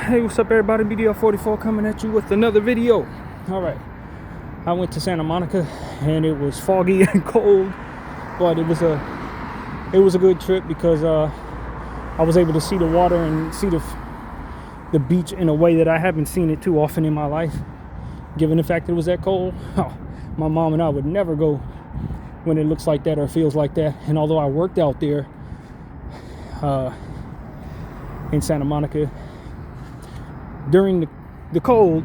Hey, what's up everybody? Bdf 44 coming at you with another video. Alright, I went to Santa Monica and it was foggy and cold, but it was a good trip because I was able to see the water and see the beach in a way that I haven't seen it too often in my life. Given the fact that it was that cold, my mom and I would never go when it looks like that or feels like that. And although I worked out there in Santa Monica during the cold,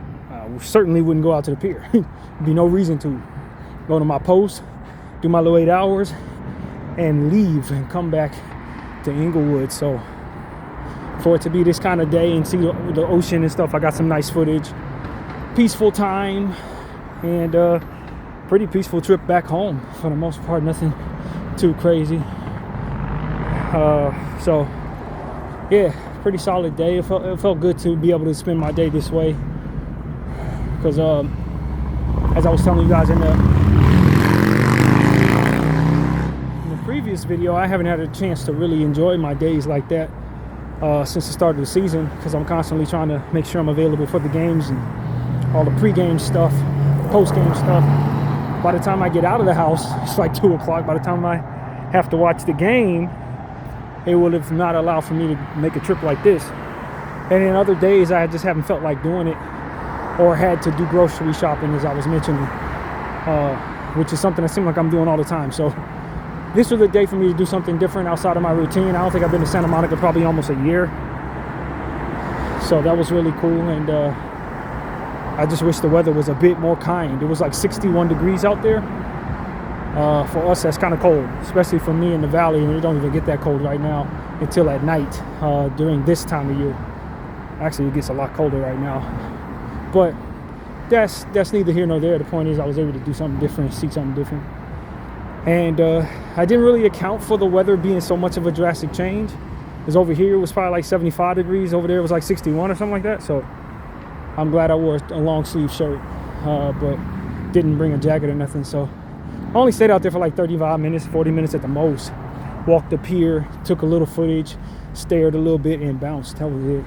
we certainly wouldn't go out to the pier. There'd be no reason to go to my post, do my little 8 hours, and leave and come back to Inglewood. So for it to be this kind of day and see the ocean and stuff, I got some nice footage. Peaceful time and pretty peaceful trip back home for the most part. Nothing too crazy. So yeah, pretty solid day. It felt good to be able to spend my day this way because as I was telling you guys in the previous video, I haven't had a chance to really enjoy my days like that since the start of the season, because I'm constantly trying to make sure I'm available for the games and all the pre-game stuff, post-game stuff. By the time I get out of the house, it's like 2 o'clock. By the time I have to watch the game, it would have not allowed for me to make a trip like this. And in other days, I just haven't felt like doing it or had to do grocery shopping, as I was mentioning, which is something that seems like I'm doing all the time. So this was a day for me to do something different outside of my routine. I don't think I've been to Santa Monica probably almost a year. So that was really cool. And I just wish the weather was a bit more kind. It was like 61 degrees out there. For us, that's kind of cold, especially for me in the valley, and it don't even get that cold right now until at night during this time of year. Actually, it gets a lot colder right now, but that's neither here nor there. The point is I was able to do something different, see something different, and I didn't really account for the weather being so much of a drastic change, because over here it was probably like 75 degrees, over there it was like 61 or something like that. So I'm glad I wore a long sleeve shirt, but didn't bring a jacket or nothing. So I only stayed out there for like 35 minutes, 40 minutes at the most. Walked the pier, took a little footage, stared a little bit, and bounced. That was it.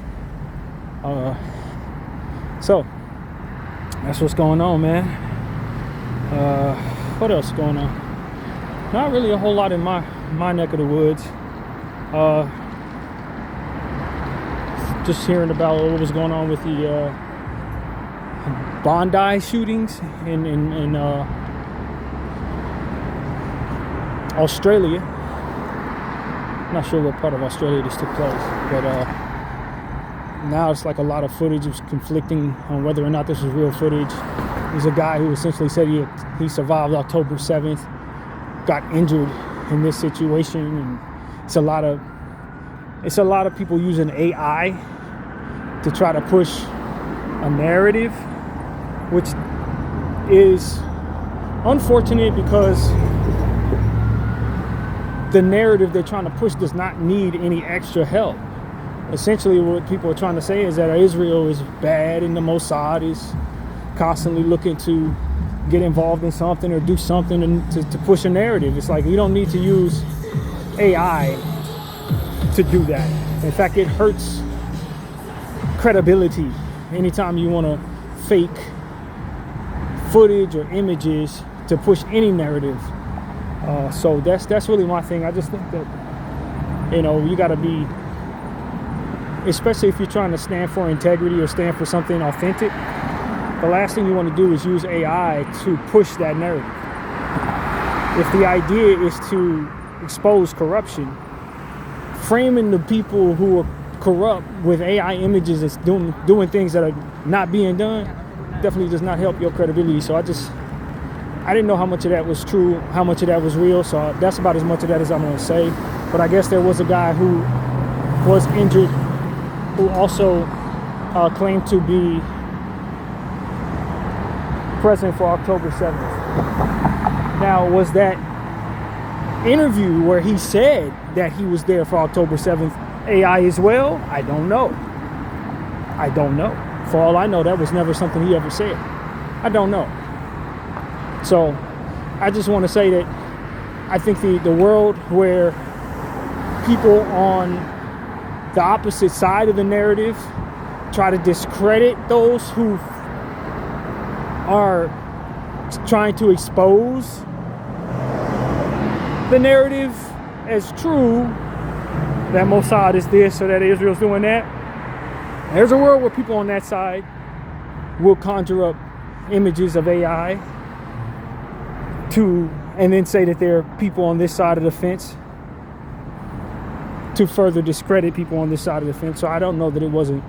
So that's what's going on, man. What else is going on? Not really a whole lot in my neck of the woods. Just hearing about what was going on with the Bondi shootings in Australia. Not sure what part of Australia this took place, but now it's like a lot of footage was conflicting on whether or not this was real footage. There's a guy who essentially said he survived October 7th, got injured in this situation, and it's a lot of people using AI to try to push a narrative, which is unfortunate because the narrative they're trying to push does not need any extra help. Essentially, what people are trying to say is that Israel is bad and the Mossad is constantly looking to get involved in something or do something to push a narrative. It's like you don't need to use AI to do that. In fact, it hurts credibility anytime you want to fake footage or images to push any narrative. So that's really my thing. I just think that, you got to be, especially if you're trying to stand for integrity or stand for something authentic, the last thing you want to do is use AI to push that narrative. If the idea is to expose corruption, framing the people who are corrupt with AI images that's doing things that are not being done definitely does not help your credibility. So I didn't know how much of that was true, how much of that was real, so that's about as much of that as I'm going to say. But I guess there was a guy who was injured who also claimed to be present for October 7th. Now, was that interview where he said that he was there for October 7th AI as well? I don't know. For all I know, that was never something he ever said. I don't know. So I just want to say that I think the world where people on the opposite side of the narrative try to discredit those who are trying to expose the narrative as true, that Mossad is this or that Israel's doing that. There's a world where people on that side will conjure up images of AI and then say that there are people on this side of the fence to further discredit people on this side of the fence. So I don't know that it wasn't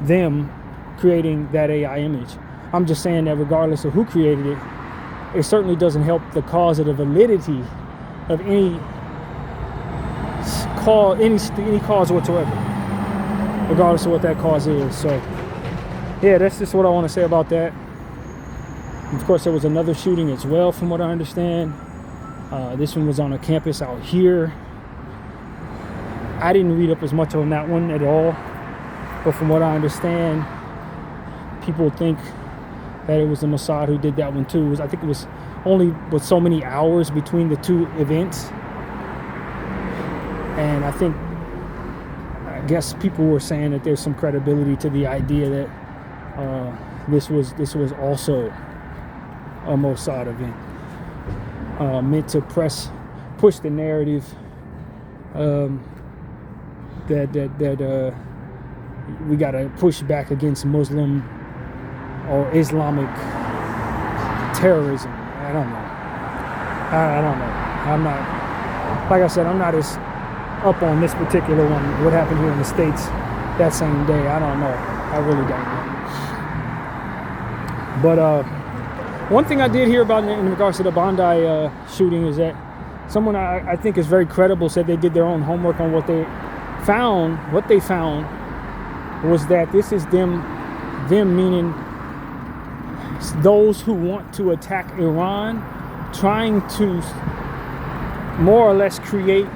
them creating that AI image. I'm just saying that regardless of who created it, it certainly doesn't help the cause or the validity of any cause whatsoever, regardless of what that cause is. So yeah, that's just what I want to say about that. Of course, there was another shooting as well, from what I understand. This one was on a campus out here. I didn't read up as much on that one at all, but from what I understand, people think that it was the Mossad who did that one too. I think it was only with so many hours between the two events, and I guess people were saying that there's some credibility to the idea that this was also a Mossad event, meant to push the narrative that we got to push back against Muslim or Islamic terrorism. I don't know. I'm not, like I said, I'm not as up on this particular one, what happened here in the States that same day. I don't know. I really don't know. But one thing I did hear about in regards to the Bondi shooting is that someone I think is very credible said they did their own homework on what they found. What they found was that this is them meaning those who want to attack Iran, trying to more or less create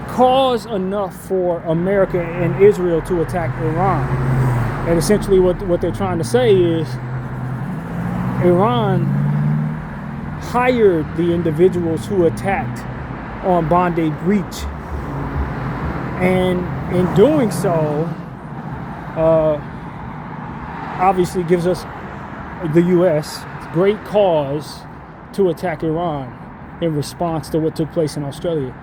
cause enough for America and Israel to attack Iran. And essentially what they're trying to say is Iran hired the individuals who attacked on Bondi Beach, and in doing so obviously gives us, the US, great cause to attack Iran in response to what took place in Australia.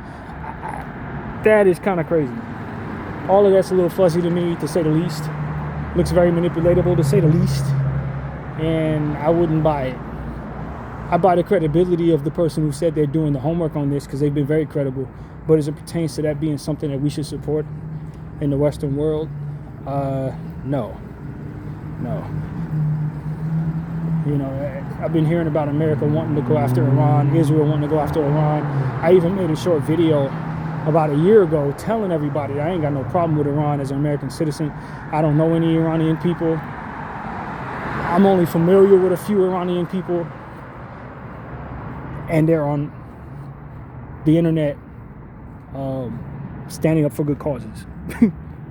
That is kind of crazy. All of that's a little fuzzy to me, to say the least. Looks very manipulatable, to say the least. And I wouldn't buy it. I buy the credibility of the person who said they're doing the homework on this, because they've been very credible. But as it pertains to that being something that we should support in the Western world, no. You know, I've been hearing about America wanting to go after Iran, Israel wanting to go after Iran. I even made a short video about a year ago telling everybody I ain't got no problem with Iran as an American citizen. I don't know any Iranian people. I'm only familiar with a few Iranian people, and they're on the internet standing up for good causes.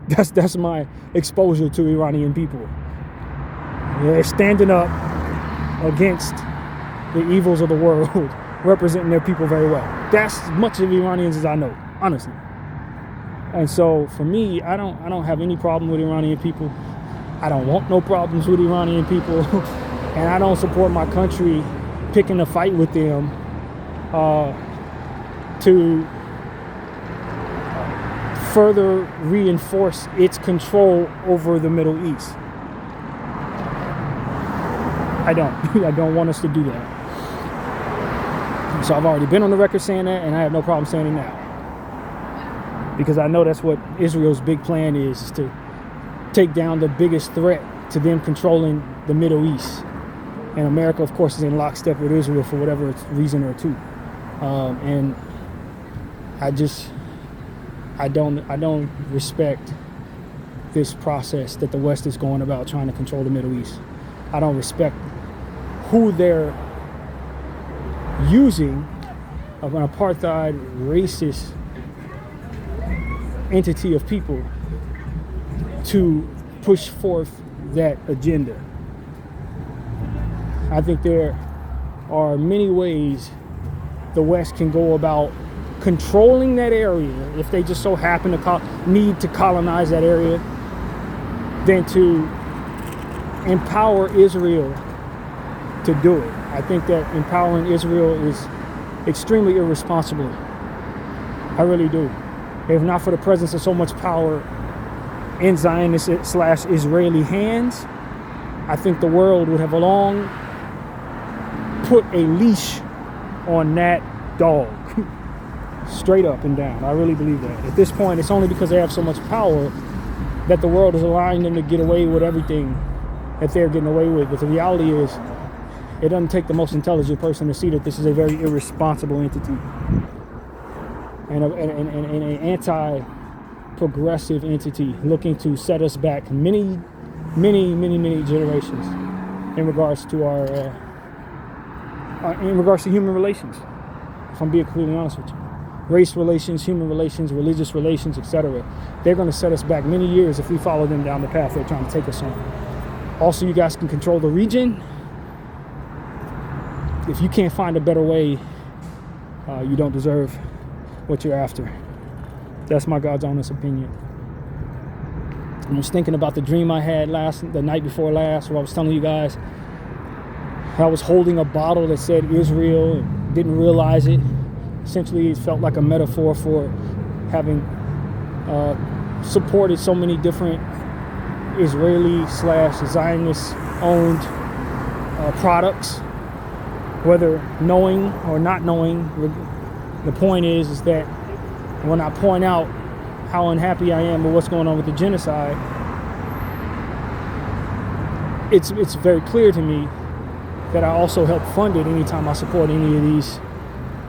That's my exposure to Iranian people. They're standing up against the evils of the world, representing their people very well. That's as much of Iranians as I know, honestly. And so for me, I don't have any problem with Iranian people. I don't want no problems with Iranian people. And I don't support my country picking a fight with them to further reinforce its control over the Middle East. I don't want us to do that. So I've already been on the record saying that, and I have no problem saying it now. Because I know that's what Israel's big plan is to take down the biggest threat to them controlling the Middle East. And America, of course, is in lockstep with Israel for whatever reason or two. And I don't respect this process that the West is going about trying to control the Middle East. I don't respect who they're using of an apartheid, racist entity of people to push forth that agenda. I think there are many ways the West can go about controlling that area if they just so happen to need to colonize that area. than to empower Israel to do it. I think that empowering Israel is extremely irresponsible. I really do. If not for the presence of so much power in Zionist/Israeli hands, I think the world would have long put a leash on that dog. Straight up and down. I really believe that. At this point, it's only because they have so much power that the world is allowing them to get away with everything that they're getting away with. But the reality is, it doesn't take the most intelligent person to see that this is a very irresponsible entity and an anti-progressive entity looking to set us back many generations in regards to human relations. If I'm being completely honest with you, race relations, human relations, religious relations, etc. They're going to set us back many years if we follow them down the path they're trying to take us on. Also, you guys can control the region. If you can't find a better way, you don't deserve what you're after. That's my God's honest opinion. I was thinking about the dream I had the night before last, where I was telling you guys I was holding a bottle that said Israel and didn't realize it. Essentially, it felt like a metaphor for having supported so many different Israeli/Zionist-owned products, whether knowing or not knowing. The point is that when I point out how unhappy I am with what's going on with the genocide, it's very clear to me that I also help fund it anytime I support any of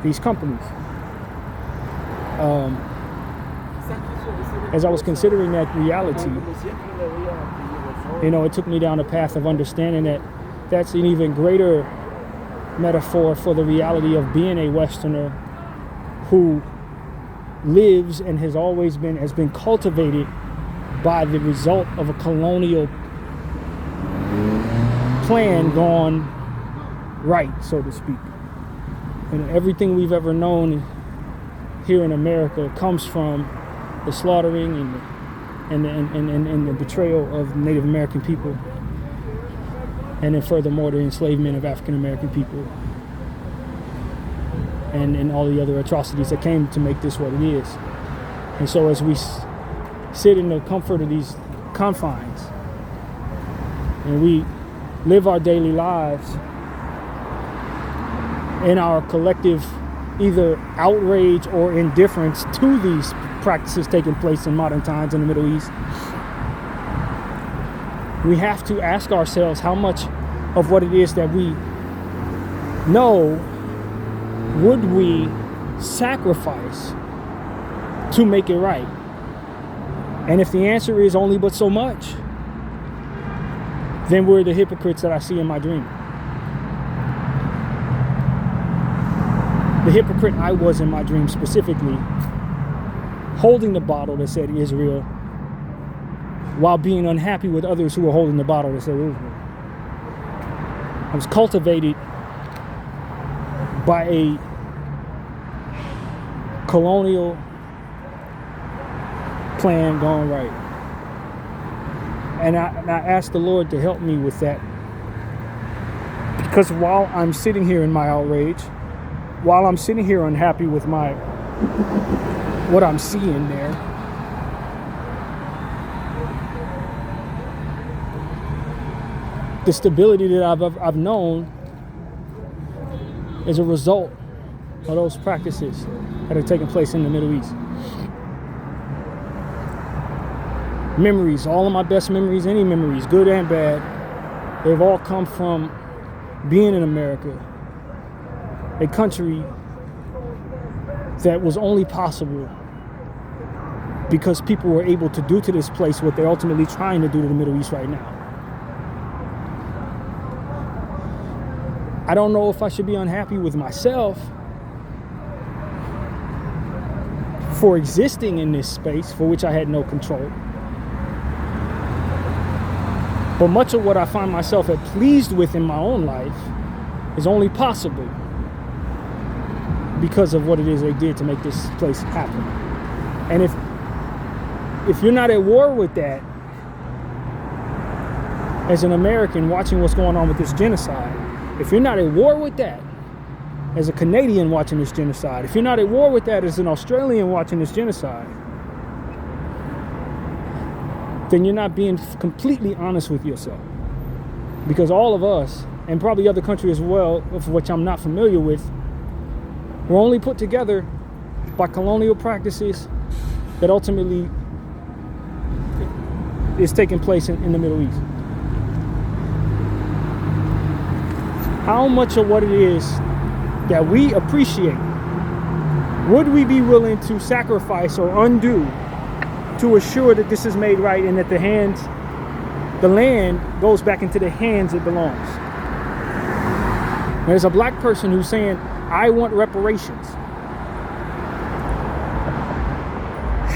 these companies. As I was considering that reality, it took me down a path of understanding that that's an even greater metaphor for the reality of being a Westerner who lives and has been cultivated by the result of a colonial plan gone right, so to speak. And everything we've ever known here in America comes from the slaughtering and the betrayal of Native American people, and then furthermore the enslavement of African American people, and all the other atrocities that came to make this what it is. And so as we sit in the comfort of these confines and we live our daily lives in our collective either outrage or indifference to these practices taking place in modern times in the Middle East, we have to ask ourselves how much of what it is that we know would we sacrifice to make it right. And if the answer is only but so much, then we're the hypocrites that I see in my dream. The hypocrite I was in my dream, specifically holding the bottle that said Israel while being unhappy with others who were holding the bottle that said Israel. I was cultivated by a colonial plan gone right. And I asked the Lord to help me with that. Because while I'm sitting here in my outrage, while I'm sitting here unhappy with what I'm seeing there, the stability that I've known is a result of those practices that are taking place in the Middle East. Memories, all of my best memories, any memories, good and bad, they've all come from being in America, a country that was only possible because people were able to do to this place what they're ultimately trying to do to the Middle East right now. I don't know if I should be unhappy with myself for existing in this space for which I had no control. But much of what I find myself pleased with in my own life is only possible because of what it is they did to make this place happen. And if you're not at war with that, as an American watching what's going on with this genocide, if you're not at war with that, as a Canadian watching this genocide, if you're not at war with that as an Australian watching this genocide, then you're not being completely honest with yourself. Because all of us, and probably other countries as well, of which I'm not familiar with, were only put together by colonial practices that ultimately is taking place in the Middle East. How much of what it is that we appreciate would we be willing to sacrifice or undo to assure that this is made right and that the land goes back into the hands it belongs? There's a black person who's saying, I want reparations.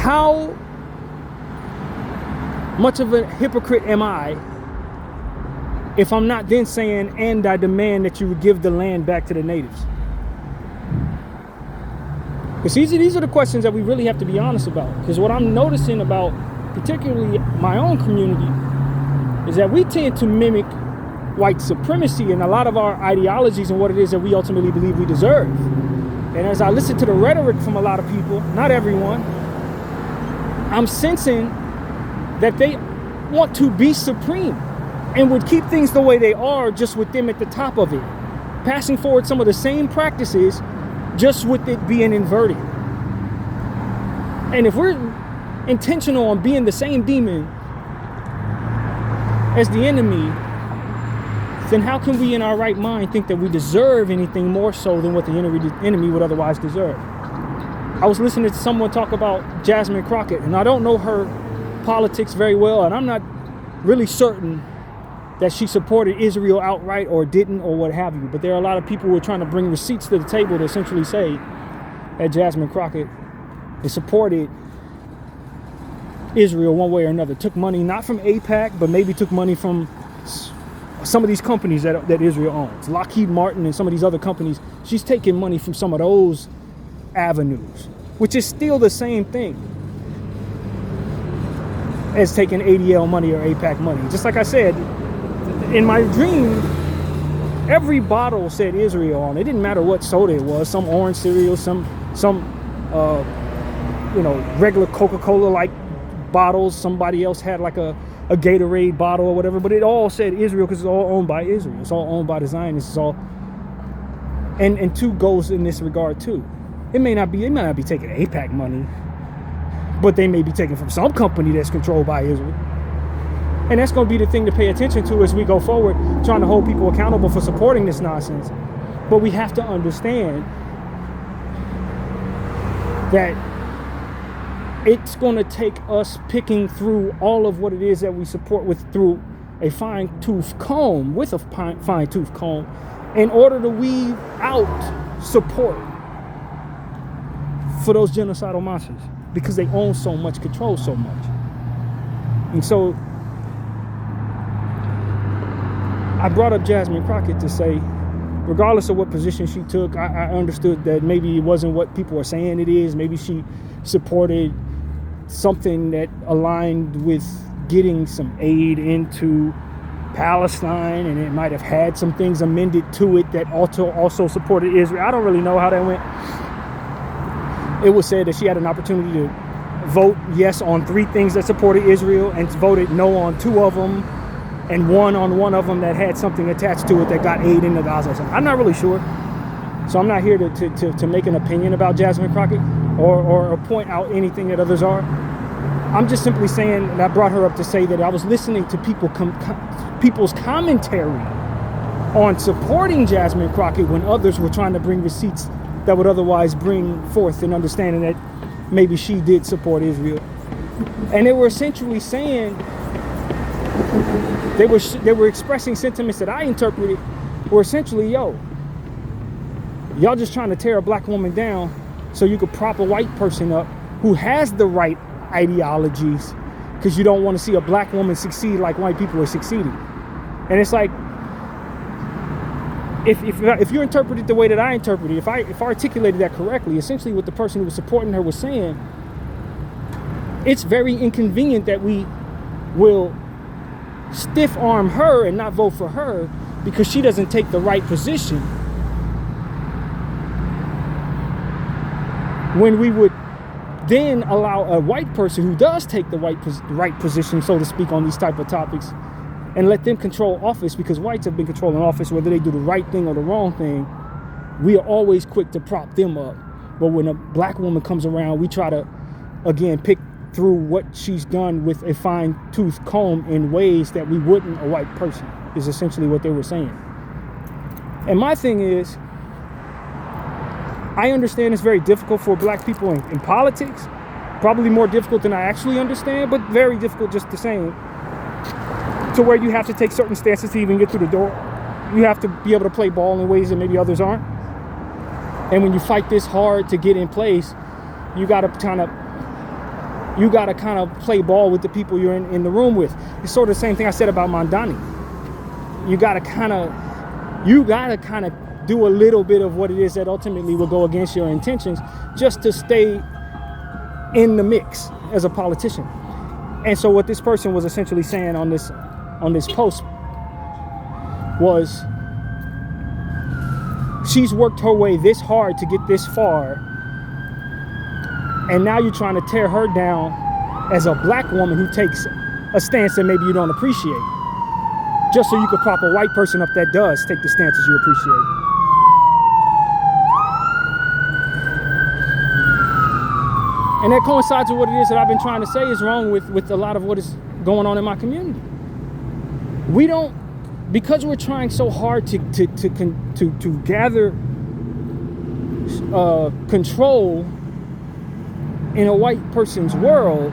How much of a hypocrite am I if I'm not then saying, and I demand that you would give the land back to the natives? Because these are the questions that we really have to be honest about. Because what I'm noticing about particularly my own community is that we tend to mimic white supremacy and a lot of our ideologies and what it is that we ultimately believe we deserve. And as I listen to the rhetoric from a lot of people, not everyone, I'm sensing that they want to be supreme and would keep things the way they are, just with them at the top of it, passing forward some of the same practices, just with it being inverted. And if we're intentional on being the same demon as the enemy, then how can we in our right mind think that we deserve anything more so than what the enemy would otherwise deserve? I was listening to someone talk about Jasmine Crockett, and I don't know her politics very well, and I'm not really certain that she supported Israel outright or didn't or what have you. But there are a lot of people who are trying to bring receipts to the table to essentially say that Jasmine Crockett supported Israel one way or another. Took money not from AIPAC, but maybe took money from some of these companies that Israel owns. Lockheed Martin and some of these other companies. She's taking money from some of those avenues, which is still the same thing as taking ADL money or AIPAC money. Just like I said, in my dream, every bottle said Israel on it. It didn't matter what soda it was, some orange cereal, some regular Coca-Cola like bottles. Somebody else had like a Gatorade bottle or whatever, but it all said Israel because it's all owned by Israel. It's all owned by the Zionists. It's all, and two goes in this regard too. It may not be taking AIPAC money, but they may be taken from some company that's controlled by Israel. And that's going to be the thing to pay attention to as we go forward, trying to hold people accountable for supporting this nonsense. But we have to understand that it's going to take us picking through all of what it is that we support through a fine-tooth comb, in order to weed out support for those genocidal monsters, because they own so much, control so much. And so I brought up Jasmine Crockett to say, regardless of what position she took, I understood that maybe it wasn't what people are saying it is. Maybe she supported something that aligned with getting some aid into Palestine, and it might have had some things amended to it that also supported Israel. I don't really know how that went. It was said that she had an opportunity to vote yes on 3 things that supported Israel and voted no on 2 of them, and won on 1 of them that had something attached to it that got aid into Gaza. So I'm not really sure. So I'm not here to make an opinion about Jasmine Crockett or point out anything that others are. I'm just simply saying, and I brought her up to say that I was listening to people's commentary on supporting Jasmine Crockett when others were trying to bring receipts that would otherwise bring forth an understanding that maybe she did support Israel. And they were essentially saying, they were expressing sentiments that I interpreted were essentially, y'all just trying to tear a black woman down so you could prop a white person up who has the right ideologies, because you don't want to see a black woman succeed like white people are succeeding. And it's like, if you interpret it the way that I interpreted, if I articulated that correctly, essentially what the person who was supporting her was saying, it's very inconvenient that we will stiff arm her and not vote for her because she doesn't take the right position, when we would then allow a white person who does take the right position, so to speak, on these type of topics, and let them control office, because whites have been controlling office, whether they do the right thing or the wrong thing, we are always quick to prop them up. But when a black woman comes around, we try to, again, pick through what she's done with a fine-tooth comb in ways that we wouldn't a white person, is essentially what they were saying. And my thing is, I understand it's very difficult for black people in politics, probably more difficult than I actually understand, but very difficult just the same, to where you have to take certain stances to even get through the door. You have to be able to play ball in ways that maybe others aren't. And when you fight this hard to get in place, you gotta kind of play ball with the people you're in the room with. It's sort of the same thing I said about Mandani. You gotta kind of do a little bit of what it is that ultimately will go against your intentions, just to stay in the mix as a politician. And so what this person was essentially saying on this post was, she's worked her way this hard to get this far, and now you're trying to tear her down as a black woman who takes a stance that maybe you don't appreciate, just so you could prop a white person up that does take the stances you appreciate. And that coincides with what it is that I've been trying to say is wrong with a lot of what is going on in my community. We don't, because we're trying so hard to gather control in a white person's world,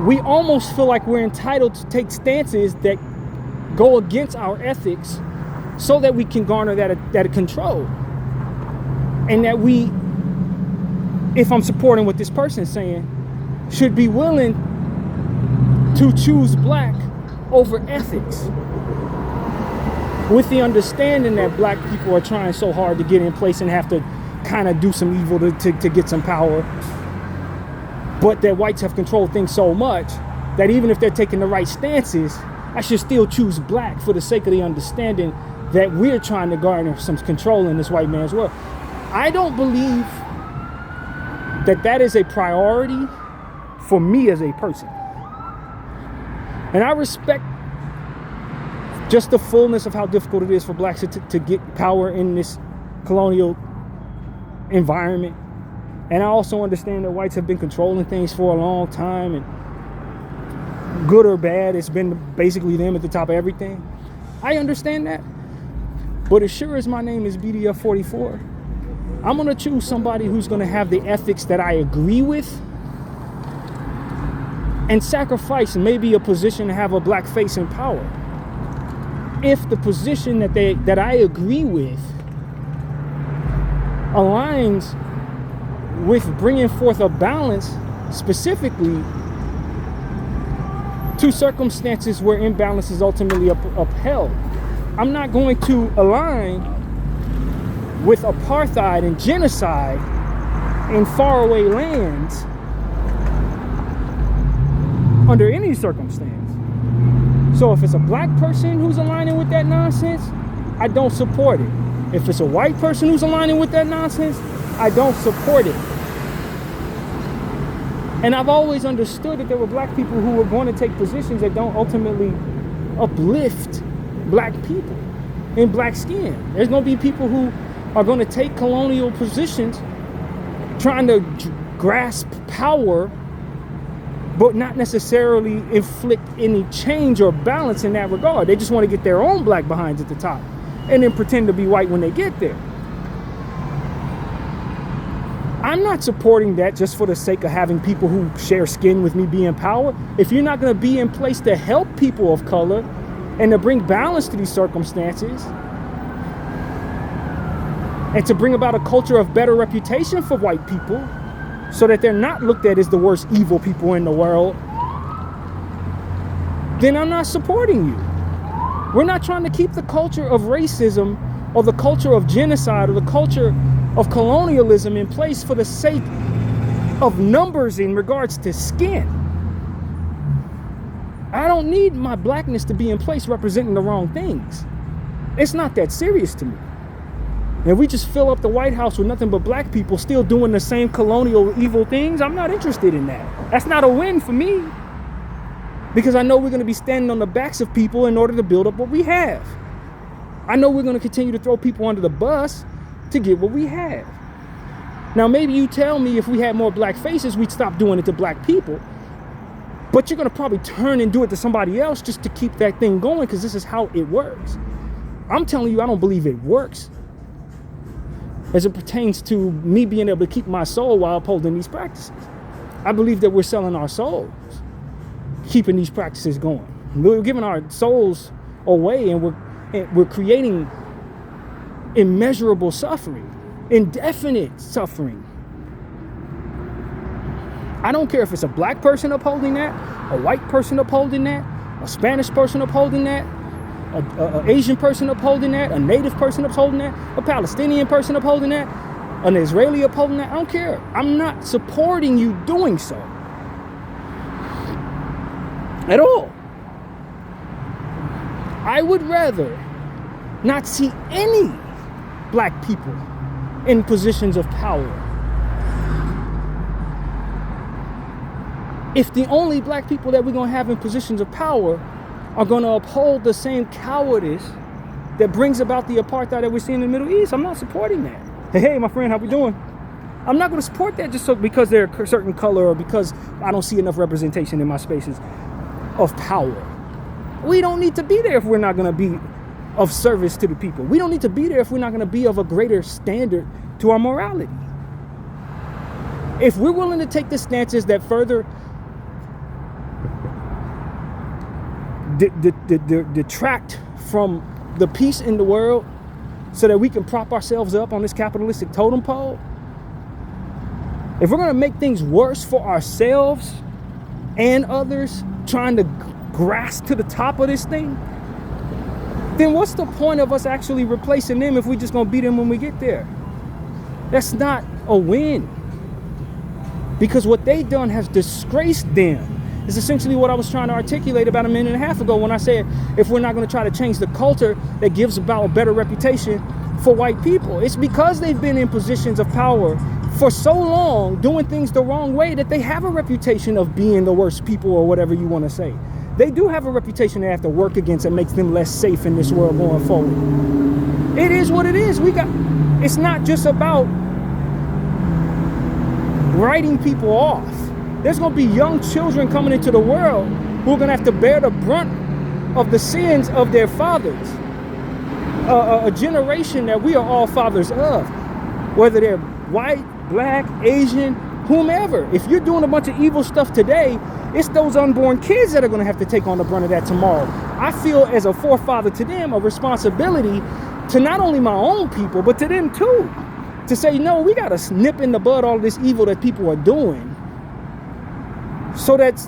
we almost feel like we're entitled to take stances that go against our ethics so that we can garner that control. And that we, if I'm supporting what this person is saying, should be willing to choose black over ethics, with the understanding that black people are trying so hard to get in place and have to kind of do some evil to get some power, but that whites have controlled things so much that even if they're taking the right stances, I should still choose black for the sake of the understanding that we're trying to garner some control in this white man's world. I don't believe that is a priority for me as a person. And I respect just the fullness of how difficult it is for blacks to get power in this colonial environment. And I also understand that whites have been controlling things for a long time, and good or bad, it's been basically them at the top of everything. I understand that. But as sure as my name is Bdf 44, I'm gonna choose somebody who's gonna have the ethics that I agree with, and sacrifice maybe a position to have a black face in power, if the position that I agree with aligns with bringing forth a balance, specifically to circumstances where imbalance is ultimately upheld. I'm not going to align with apartheid and genocide in faraway lands under any circumstance. So if it's a black person who's aligning with that nonsense, I don't support it. If it's a white person who's aligning with that nonsense, I don't support it. And I've always understood that there were black people who were going to take positions that don't ultimately uplift black people in black skin. There's going to be people who are going to take colonial positions trying to grasp power, but not necessarily inflict any change or balance in that regard. They just want to get their own black behinds at the top and then pretend to be white when they get there. I'm not supporting that just for the sake of having people who share skin with me be in power. If you're not going to be in place to help people of color and to bring balance to these circumstances and to bring about a culture of better reputation for white people so that they're not looked at as the worst evil people in the world, then I'm not supporting you. We're not trying to keep the culture of racism or the culture of genocide or the culture of colonialism in place for the sake of numbers in regards to skin. I don't need my blackness to be in place representing the wrong things. It's not that serious to me. And we just fill up the White House with nothing but black people still doing the same colonial evil things. I'm not interested in that. That's not a win for me. Because I know we're going to be standing on the backs of people in order to build up what we have. I know we're going to continue to throw people under the bus to get what we have. Now, maybe you tell me if we had more black faces, we'd stop doing it to black people. But you're going to probably turn and do it to somebody else just to keep that thing going, because this is how it works. I'm telling you, I don't believe it works as it pertains to me being able to keep my soul while upholding these practices. I believe that we're selling our souls, keeping these practices going. We're giving our souls away, and we're creating immeasurable suffering, indefinite suffering. I don't care if it's a black person upholding that, a white person upholding that, a Spanish person upholding that, an Asian person upholding that, a native person upholding that, a Palestinian person upholding that, an Israeli upholding that. I don't care. I'm not supporting you doing so at all. I would rather not see any black people in positions of power. If the only black people that we're going to have in positions of power are going to uphold the same cowardice that brings about the apartheid that we're seeing in the Middle East, I'm not supporting that. Hey, my friend, how we doing? I'm not going to support that just because they're a certain color or because I don't see enough representation in my spaces of power. We don't need to be there if we're not going to be of service to the people. We don't need to be there if we're not going to be of a greater standard to our morality. If we're willing to take the stances that further detract from the peace in the world so that we can prop ourselves up on this capitalistic totem pole, if we're going to make things worse for ourselves and others trying to grasp to the top of this thing, then what's the point of us actually replacing them if we're just going to beat them when we get there? That's not a win. Because what they done has disgraced them. It's essentially what I was trying to articulate about a minute and a half ago when I said if we're not going to try to change the culture that gives about a better reputation for white people. It's because they've been in positions of power for so long doing things the wrong way that they have a reputation of being the worst people or whatever you want to say. They do have a reputation they have to work against that makes them less safe in this world going forward. It is what it is. It's not just about writing people off. There's going to be young children coming into the world who are going to have to bear the brunt of the sins of their fathers. A generation that we are all fathers of, whether they're white, black, Asian, whomever. If you're doing a bunch of evil stuff today, it's those unborn kids that are going to have to take on the brunt of that tomorrow. I feel as a forefather to them a responsibility to not only my own people, but to them too. To say, no, we got to nip in the bud all this evil that people are doing so that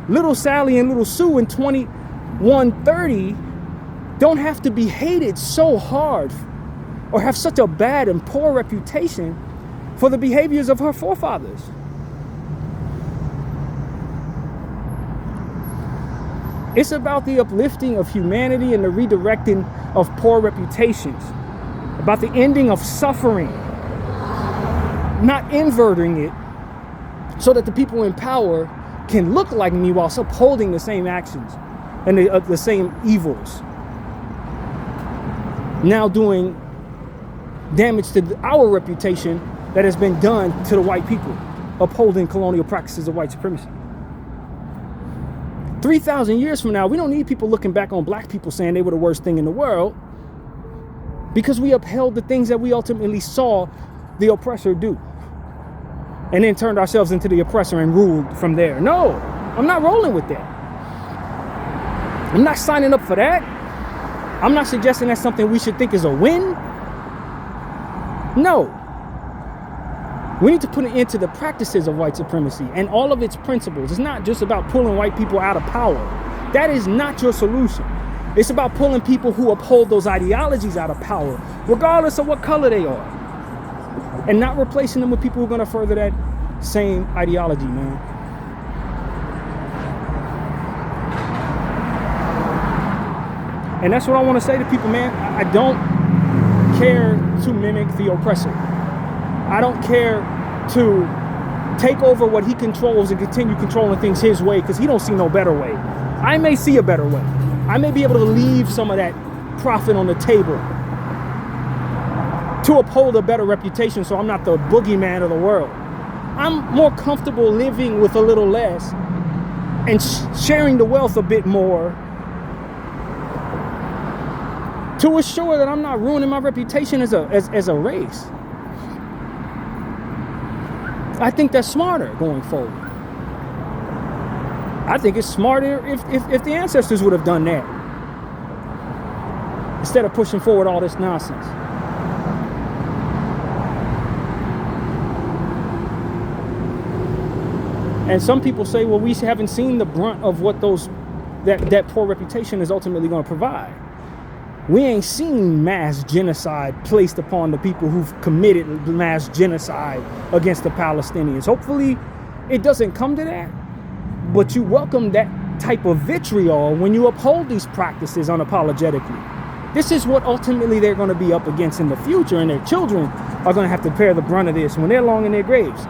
little Sally and little Sue in 2130 don't have to be hated so hard or have such a bad and poor reputation for the behaviors of her forefathers. It's about the uplifting of humanity and the redirecting of poor reputations, about the ending of suffering, not inverting it so that the people in power can look like me while upholding the same actions and the same evils. Now doing damage to our reputation that has been done to the white people, upholding colonial practices of white supremacy. 3,000 years from now, we don't need people looking back on black people saying they were the worst thing in the world, because we upheld the things that we ultimately saw the oppressor do, and then turned ourselves into the oppressor and ruled from there. No, I'm not rolling with that. I'm not signing up for that. I'm not suggesting that's something we should think is a win. No. We need to put an end to the practices of white supremacy and all of its principles. It's not just about pulling white people out of power. That is not your solution. It's about pulling people who uphold those ideologies out of power, regardless of what color they are, and not replacing them with people who are going to further that same ideology, man. And that's what I want to say to people, man. I don't care to mimic the oppressor. I don't care to take over what he controls and continue controlling things his way, because he don't see no better way. I may see a better way. I may be able to leave some of that profit on the table to uphold a better reputation, so I'm not the boogeyman of the world. I'm more comfortable living with a little less and sharing the wealth a bit more to assure that I'm not ruining my reputation as a race. I think that's smarter going forward. I think it's smarter if the ancestors would have done that, instead of pushing forward all this nonsense. And some people say, well, we haven't seen the brunt of what that poor reputation is ultimately going to provide. We ain't seen mass genocide placed upon the people who've committed mass genocide against the Palestinians. Hopefully it doesn't come to that, but you welcome that type of vitriol when you uphold these practices unapologetically. This is what ultimately they're going to be up against in the future, and their children are going to have to bear the brunt of this when they're long in their graves.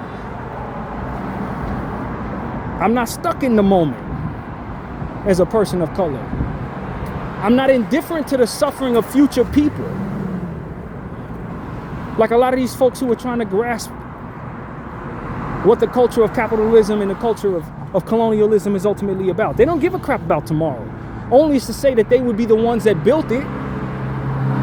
I'm not stuck in the moment as a person of color. I'm not indifferent to the suffering of future people. Like a lot of these folks who are trying to grasp what the culture of capitalism and the culture of colonialism is ultimately about. They don't give a crap about tomorrow. Only is to say that they would be the ones that built it.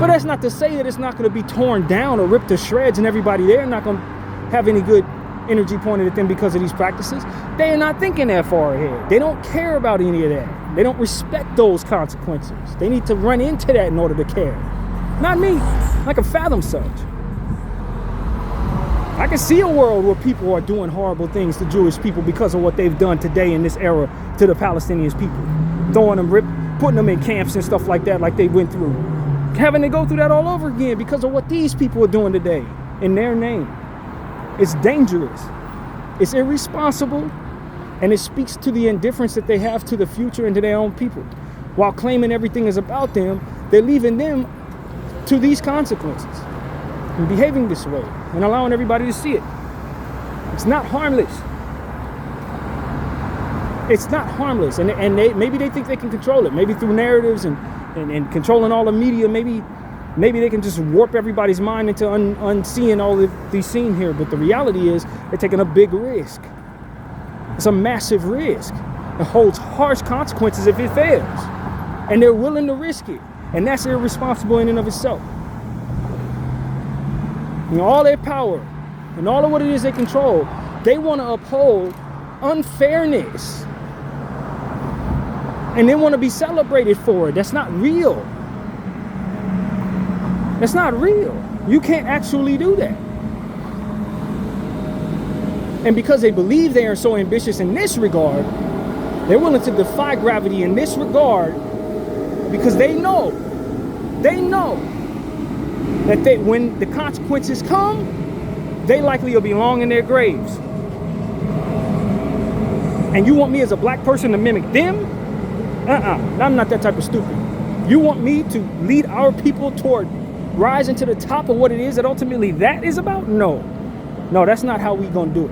But that's not to say that it's not going to be torn down or ripped to shreds and everybody there not going to have any good energy pointed at them because of these practices. They are not thinking that far ahead. They don't care about any of that. They don't respect those consequences. They need to run into that in order to care. Not me. I can fathom such. I can see a world where people are doing horrible things to Jewish people because of what they've done today in this era to the Palestinian people. Throwing them, putting them in camps and stuff like that, like they went through. Having to go through that all over again because of what these people are doing today in their name. It's dangerous. It's irresponsible. And it speaks to the indifference that they have to the future and to their own people. While claiming everything is about them, they're leaving them to these consequences and behaving this way and allowing everybody to see it. It's not harmless. It's not harmless. And maybe they think they can control it. Maybe through narratives and controlling all the media, maybe they can just warp everybody's mind into unseeing all of these scenes here. But the reality is they're taking a big risk. It's a massive risk. It holds harsh consequences if it fails. And they're willing to risk it. And that's irresponsible in and of itself. You know, all their power and all of what it is they control, they want to uphold unfairness. And they want to be celebrated for it. That's not real. That's not real. You can't actually do that. And because they believe they are so ambitious in this regard, they're willing to defy gravity in this regard because they know that when the consequences come, they likely will be long in their graves. And you want me as a black person to mimic them? I'm not that type of stupid. You want me to lead our people toward rising to the top of what it is that ultimately that is about? No, that's not how we gonna do it.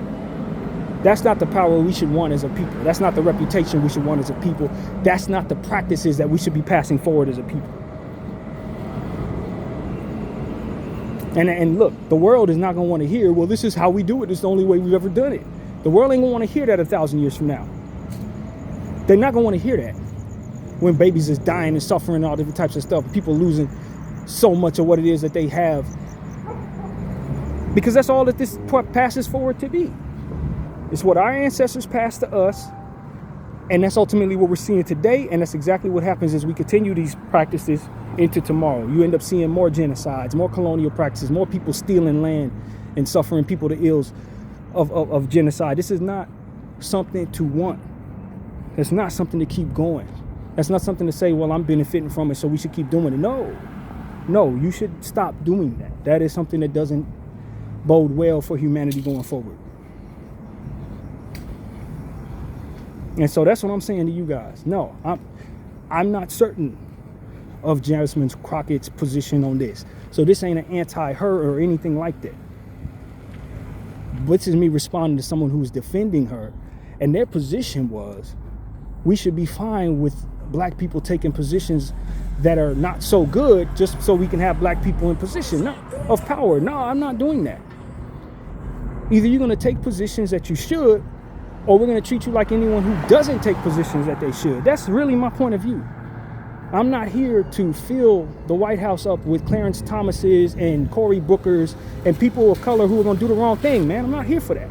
That's not the power we should want as a people. That's not the reputation we should want as a people. That's not the practices that we should be passing forward as a people. And look, the world is not going to want to hear, well, this is how we do it. It's the only way we've ever done it. The world ain't going to want to hear that 1,000 years from now. They're not going to want to hear that. When babies is dying and suffering and all different types of stuff. People losing so much of what it is that they have. Because that's all that this passes forward to be. It's what our ancestors passed to us, and that's ultimately what we're seeing today, and that's exactly what happens as we continue these practices into tomorrow. You end up seeing more genocides, more colonial practices, more people stealing land and suffering people the ills of genocide. This is not something to want. It's not something to keep going. That's not something to say, well, I'm benefiting from it, so we should keep doing it. No, you should stop doing that. That is something that doesn't bode well for humanity going forward. And so that's what I'm saying to you guys. No, I'm not certain of Jasmine Crockett's position on this. So this ain't an anti-her or anything like that. This is me responding to someone who's defending her, and their position was we should be fine with black people taking positions that are not so good just so we can have black people in position of power. No, I'm not doing that. Either you're going to take positions that you should, or we're going to treat you like anyone who doesn't take positions that they should. That's really my point of view. I'm not here to fill the White House up with Clarence Thomases and Cory Bookers and people of color who are going to do the wrong thing, man. I'm not here for that.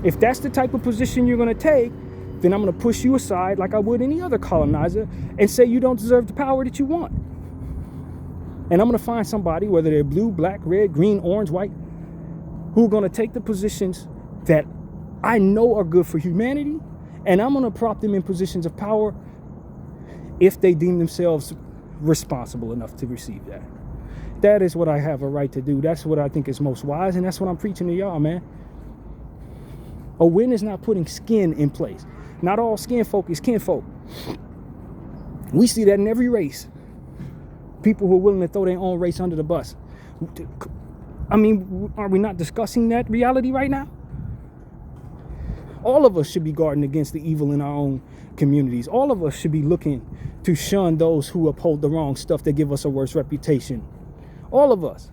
If that's the type of position you're going to take, then I'm going to push you aside like I would any other colonizer and say you don't deserve the power that you want. And I'm going to find somebody, whether they're blue, black, red, green, orange, white, who are going to take the positions that I know are good for humanity, and I'm going to prop them in positions of power if they deem themselves responsible enough to receive that. That is what I have a right to do. That's what I think is most wise, and that's what I'm preaching to y'all, man. A win is not putting skin in place. Not all skin folk is kinfolk. We see that in every race. People who are willing to throw their own race under the bus. I mean, are we not discussing that reality right now? All of us should be guarding against the evil in our own communities. All of us should be looking to shun those who uphold the wrong stuff that give us a worse reputation. All of us.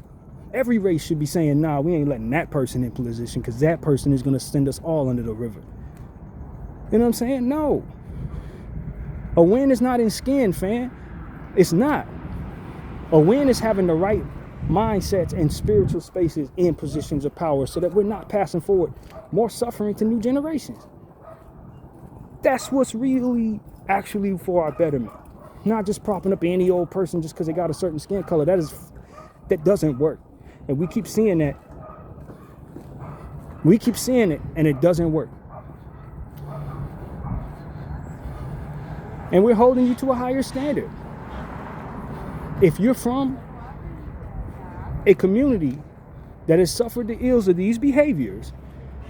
Every race should be saying, nah, we ain't letting that person in position because that person is going to send us all under the river. You know what I'm saying? No. A win is not in skin, fam. It's not. A win is having the right mindsets and spiritual spaces in positions of power so that we're not passing forward more suffering to new generations. That's what's really actually for our betterment. Not just propping up any old person just because they got a certain skin color. That doesn't work. And we keep seeing that. We keep seeing it, and it doesn't work. And we're holding you to a higher standard. If you're from a community that has suffered the ills of these behaviors,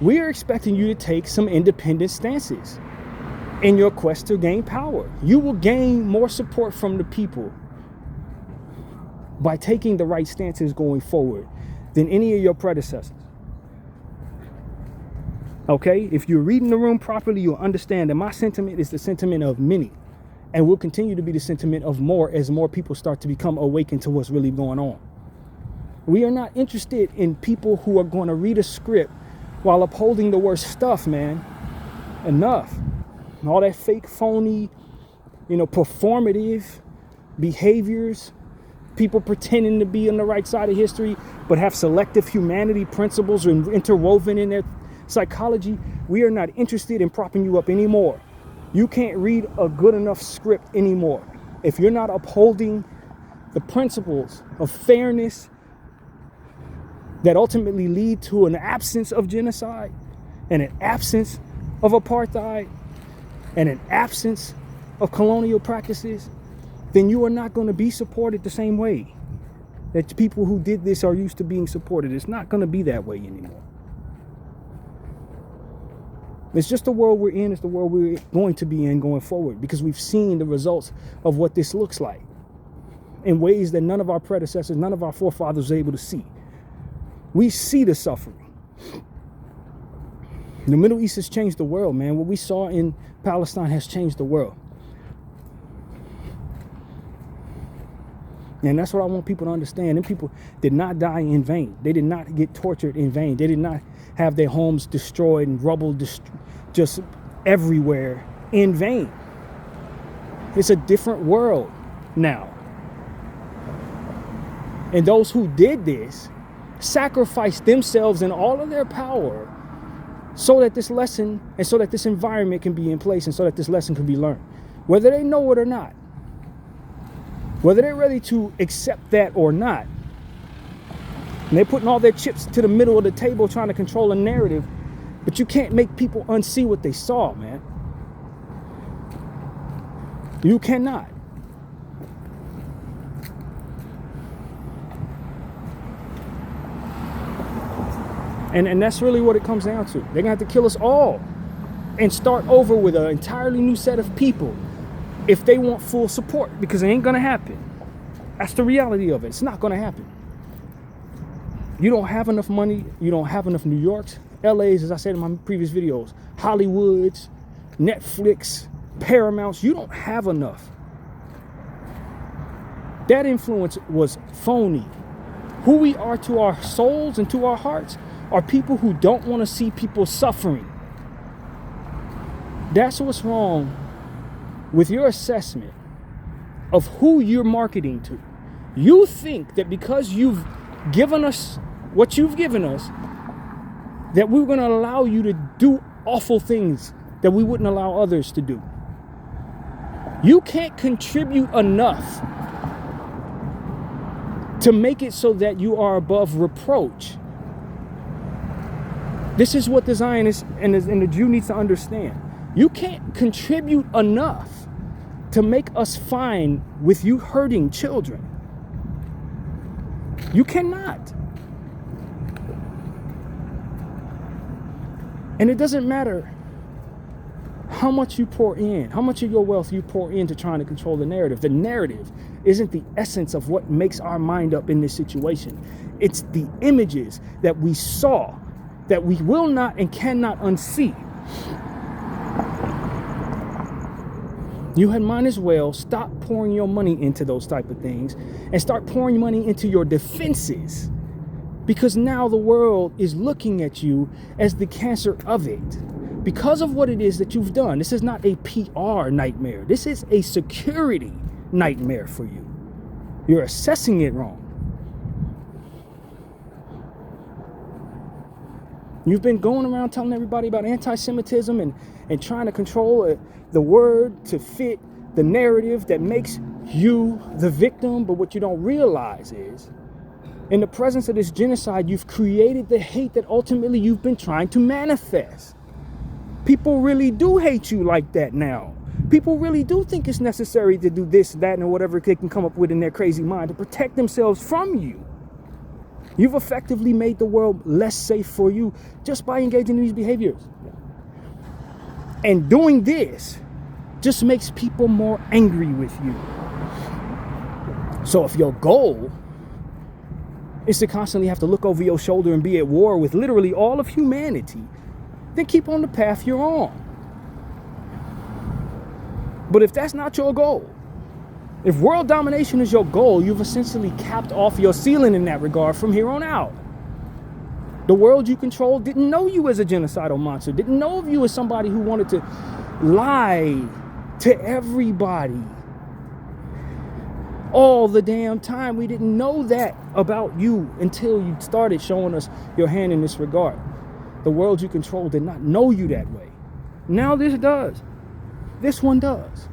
we are expecting you to take some independent stances in your quest to gain power. You will gain more support from the people by taking the right stances going forward than any of your predecessors. Okay? If you're reading the room properly, you'll understand that my sentiment is the sentiment of many, and will continue to be the sentiment of more as more people start to become awakened to what's really going on. We are not interested in people who are going to read a script while upholding the worst stuff, man. Enough. All that fake, phony, performative behaviors, people pretending to be on the right side of history, but have selective humanity principles interwoven in their psychology. We are not interested in propping you up anymore. You can't read a good enough script anymore. If you're not upholding the principles of fairness that ultimately lead to an absence of genocide and an absence of apartheid and an absence of colonial practices, then you are not going to be supported the same way that people who did this are used to being supported. It's not going to be that way anymore. It's just the world we're in. It's the world we're going to be in going forward, because we've seen the results of what this looks like in ways that none of our predecessors, none of our forefathers were able to see. We see the suffering. The Middle East has changed the world, man. What we saw in Palestine has changed the world. And that's what I want people to understand. And people did not die in vain. They did not get tortured in vain. They did not have their homes destroyed and rubble just everywhere in vain. It's a different world now. And those who did this sacrificed themselves and all of their power so that this lesson and so that this environment can be in place and so that this lesson can be learned, whether they know it or not, whether they're ready to accept that or not. And they're putting all their chips to the middle of the table trying to control a narrative, but you can't make people unsee what they saw, man. You cannot. And that's really what it comes down to. They're going to have to kill us all and start over with an entirely new set of people if they want full support, because it ain't going to happen. That's the reality of it. It's not going to happen. You don't have enough money. You don't have enough New Yorks, LAs, as I said in my previous videos, Hollywoods, Netflix, Paramounts. You don't have enough. That influence was phony. Who we are to our souls and to our hearts are people who don't want to see people suffering. That's what's wrong with your assessment of who you're marketing to. You think that because you've given us what you've given us, that we're going to allow you to do awful things that we wouldn't allow others to do. You can't contribute enough to make it so that you are above reproach. This is what the Zionist and the Jew needs to understand. You can't contribute enough to make us fine with you hurting children. You cannot. And it doesn't matter how much you pour in, how much of your wealth you pour into trying to control the narrative. The narrative isn't the essence of what makes our mind up in this situation. It's the images that we saw that we will not and cannot unsee. You had might as well stop pouring your money into those type of things and start pouring money into your defenses, because now the world is looking at you as the cancer of it because of what it is that you've done. This is not a PR nightmare. This is a security nightmare for you. You're assessing it wrong. You've been going around telling everybody about anti-Semitism and trying to control the word to fit the narrative that makes you the victim. But what you don't realize is, in the presence of this genocide, you've created the hate that ultimately you've been trying to manifest. People really do hate you like that now. People really do think it's necessary to do this, that, and whatever they can come up with in their crazy mind to protect themselves from you. You've effectively made the world less safe for you just by engaging in these behaviors. And doing this just makes people more angry with you. So if your goal is to constantly have to look over your shoulder and be at war with literally all of humanity, then keep on the path you're on. But if that's not your goal, if world domination is your goal, you've essentially capped off your ceiling in that regard from here on out. The world you control didn't know you as a genocidal monster, didn't know of you as somebody who wanted to lie to everybody all the damn time. We didn't know that about you until you started showing us your hand in this regard. The world you control did not know you that way. Now this does. This one does.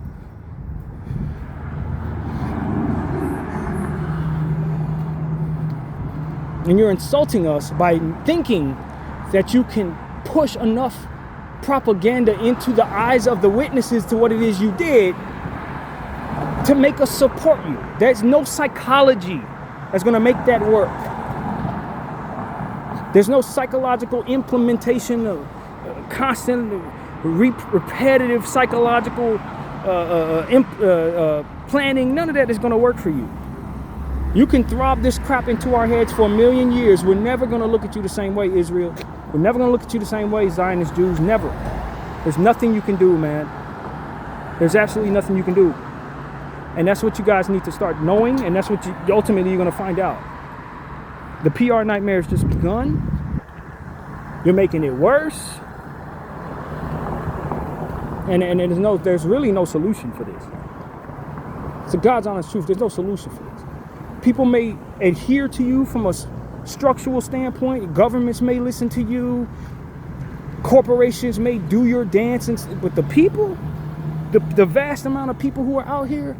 And you're insulting us by thinking that you can push enough propaganda into the eyes of the witnesses to what it is you did to make us support you. There's no psychology that's going to make that work. There's no psychological implementation of constant, repetitive psychological planning. None of that is going to work for you. You can throb this crap into our heads for 1,000,000 years. We're never going to look at you the same way, Israel. We're never going to look at you the same way, Zionist Jews. Never. There's nothing you can do, man. There's absolutely nothing you can do. And that's what you guys need to start knowing, and that's what ultimately you're going to find out. The PR nightmare has just begun. You're making it worse. And there's really no solution for this. It's the God's honest truth. There's no solution for this. People may adhere to you from a structural standpoint. Governments may listen to you. Corporations may do your dance. But the people, the vast amount of people who are out here,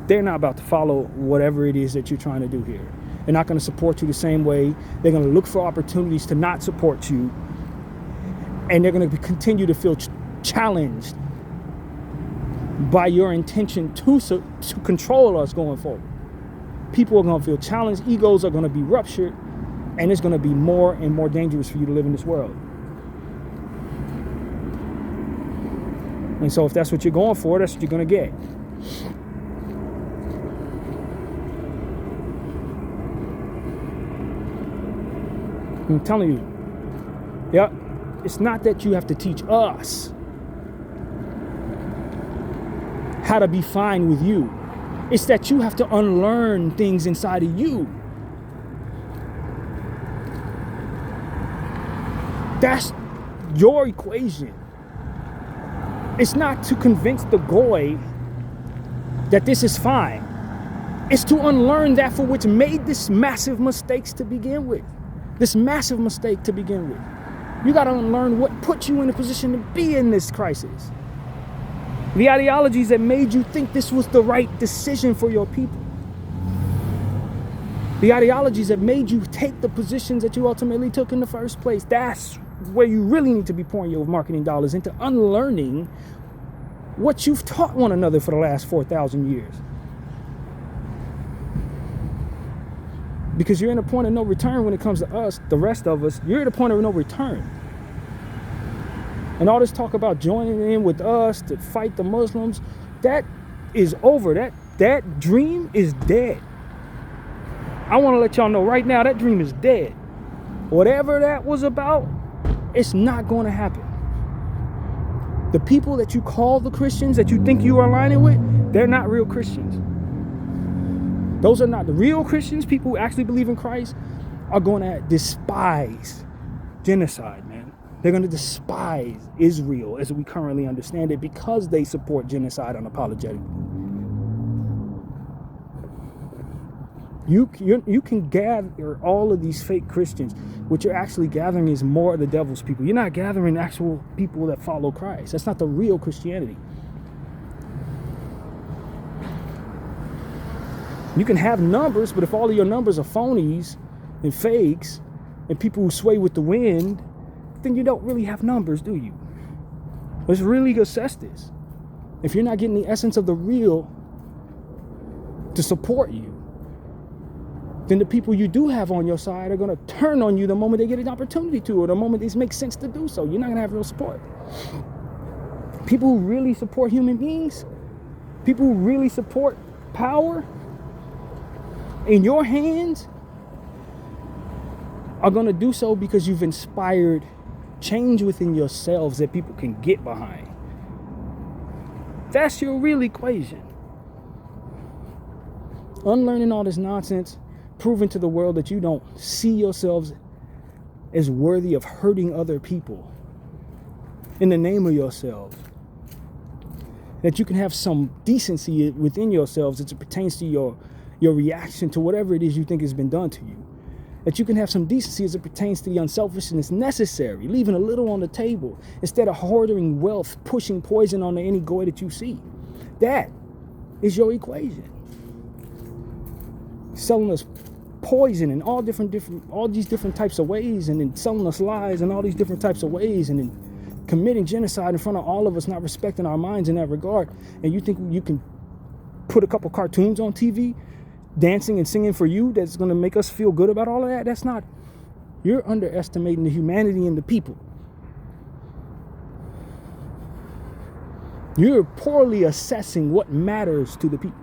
they're not about to follow whatever it is that you're trying to do here. They're not going to support you the same way. They're going to look for opportunities to not support you. And they're going to continue to feel challenged by your intention to control us going forward. People are going to feel challenged. Egos are going to be ruptured. And it's going to be more and more dangerous for you to live in this world. And so if that's what you're going for, that's what you're going to get. I'm telling you. Yeah. It's not that you have to teach us how to be fine with you. It's that you have to unlearn things inside of you. That's your equation. It's not to convince the goy that this is fine. It's to unlearn that for which made this massive mistakes to begin with. This massive mistake to begin with. You got to unlearn what put you in a position to be in this crisis. The ideologies that made you think this was the right decision for your people. The ideologies that made you take the positions that you ultimately took in the first place. That's where you really need to be pouring your marketing dollars into unlearning what you've taught one another for the last 4,000 years. Because you're in a point of no return when it comes to us, the rest of us. You're at a point of no return. And all this talk about joining in with us to fight the Muslims, that is over. That dream is dead. I want to let y'all know right now, that dream is dead. Whatever that was about, it's not going to happen. The people that you call the Christians that you think you are aligning with, they're not real Christians. Those are not the real Christians. People who actually believe in Christ are going to despise genocide, man. They're going to despise Israel as we currently understand it because they support genocide unapologetically. You can gather all of these fake Christians. What you're actually gathering is more of the devil's people. You're not gathering actual people that follow Christ. That's not the real Christianity. You can have numbers, but if all of your numbers are phonies and fakes and people who sway with the wind, then you don't really have numbers, do you? Let's really assess this. If you're not getting the essence of the real to support you, then the people you do have on your side are going to turn on you the moment they get an opportunity to, or the moment it makes sense to do so. You're not going to have real support. People who really support human beings, people who really support power in your hands are going to do so because you've inspired change within yourselves that people can get behind. That's your real equation. Unlearning all this nonsense, proving to the world that you don't see yourselves as worthy of hurting other people in the name of yourselves. That you can have some decency within yourselves as it pertains to your reaction to whatever it is you think has been done to you. That you can have some decency as it pertains to the unselfishness necessary, leaving a little on the table instead of hoarding wealth, pushing poison on any goy that you see. That is your equation. Selling us poison in all these different types of ways, and then selling us lies in all these different types of ways, and then committing genocide in front of all of us, not respecting our minds in that regard. And you think you can put a couple cartoons on TV dancing and singing for you that's going to make us feel good about all of that? That's not. You're underestimating the humanity in the people. You're poorly assessing what matters to the people.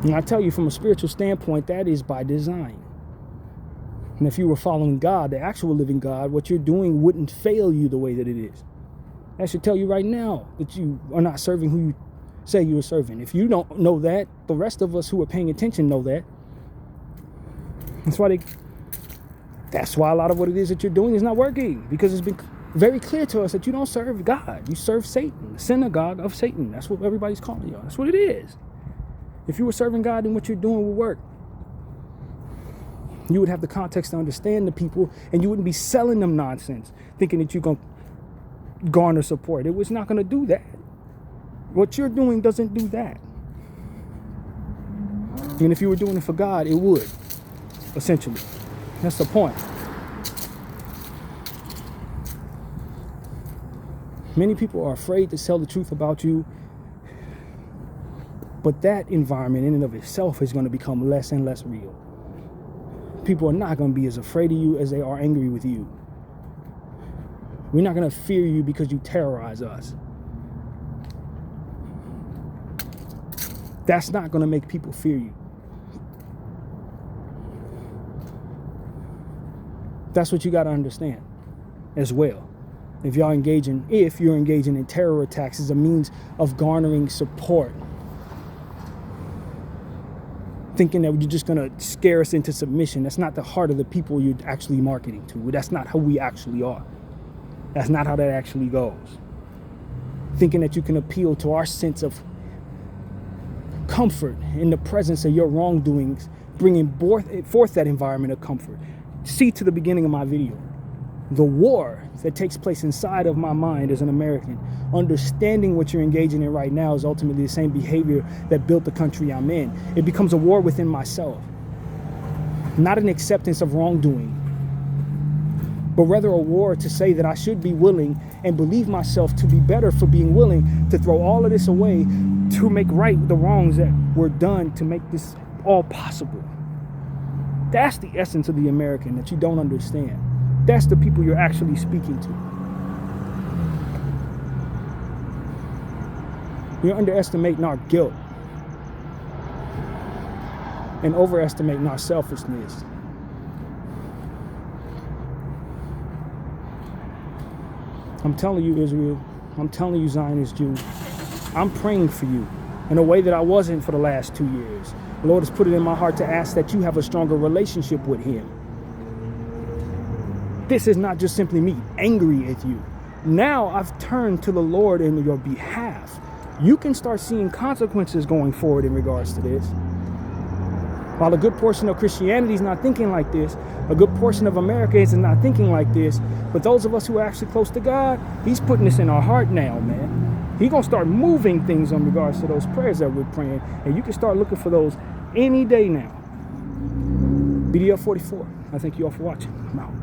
And I tell you, from a spiritual standpoint, that is by design. And if you were following God, the actual living God, what you're doing wouldn't fail you the way that it is. That should tell you right now that you are not serving who you say you are serving. If you don't know that, the rest of us who are paying attention know that. That's why a lot of what it is that you're doing is not working, because it's been very clear to us that you don't serve God. You serve Satan, the synagogue of Satan. That's what everybody's calling you. That's what it is. If you were serving God, then what you're doing will work. You would have the context to understand the people, and you wouldn't be selling them nonsense, thinking that you're going to garner support. It was not going to do that. What you're doing doesn't do that. And if you were doing it for God, it would, essentially. That's the point. Many people are afraid to tell the truth about you, but that environment in and of itself is going to become less and less real. People are not going to be as afraid of you as they are angry with you. We're not going to fear you because you terrorize us. That's not going to make people fear you. That's what you got to understand as well. If you're engaging in terror attacks as a means of garnering support, thinking that you're just going to scare us into submission, that's not the heart of the people you're actually marketing to. That's not how we actually are. That's not how that actually goes. Thinking that you can appeal to our sense of comfort in the presence of your wrongdoings, bringing forth that environment of comfort. See to the beginning of my video. The war that takes place inside of my mind as an American, understanding what you're engaging in right now is ultimately the same behavior that built the country I'm in. It becomes a war within myself. Not an acceptance of wrongdoing, but rather a war to say that I should be willing and believe myself to be better for being willing to throw all of this away to make right the wrongs that were done to make this all possible. That's the essence of the American that you don't understand. That's the people you're actually speaking to. You're underestimating our guilt and overestimating our selfishness. I'm telling you, Israel, I'm telling you, Zionist Jews, I'm praying for you in a way that I wasn't for the last 2 years. The Lord has put it in my heart to ask that you have a stronger relationship with Him. This is not just simply me angry at you. Now I've turned to the Lord in your behalf. You can start seeing consequences going forward in regards to this. While a good portion of Christianity is not thinking like this, a good portion of America is not thinking like this, but those of us who are actually close to God, He's putting this in our heart now, man. He's going to start moving things in regards to those prayers that we're praying, and you can start looking for those any day now. Bdf 44, I thank you all for watching. I'm out.